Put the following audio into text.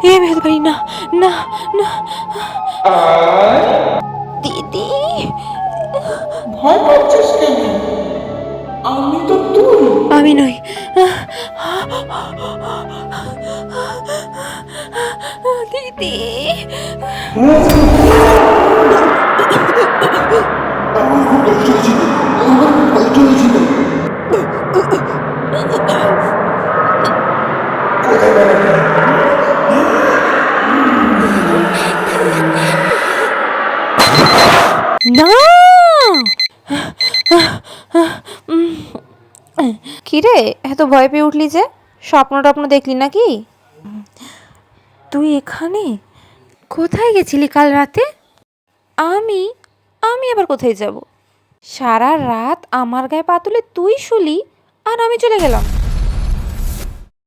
আমি হতে পারি না, না না। দিদি, ভয় পাচ্ছিস কেন? আমি তো তুই। আমি নই। দিদি, আমার খুব কষ্ট হয়েছিল, আমার খুব কষ্ট হয়েছিল। কোথায় বেড়াবি? না। কিরে, এত ভয় পেয়ে উঠলি যে? স্বপ্ন টপ্ন দেখলি নাকি? তুই এখানে? কোথায় গেছিলি কাল রাতে? আমি আমি আবার কোথায় যাব? সারা রাত আমার গায়ে পা তুলে তুই শুলি আর আমি চলে গেলাম।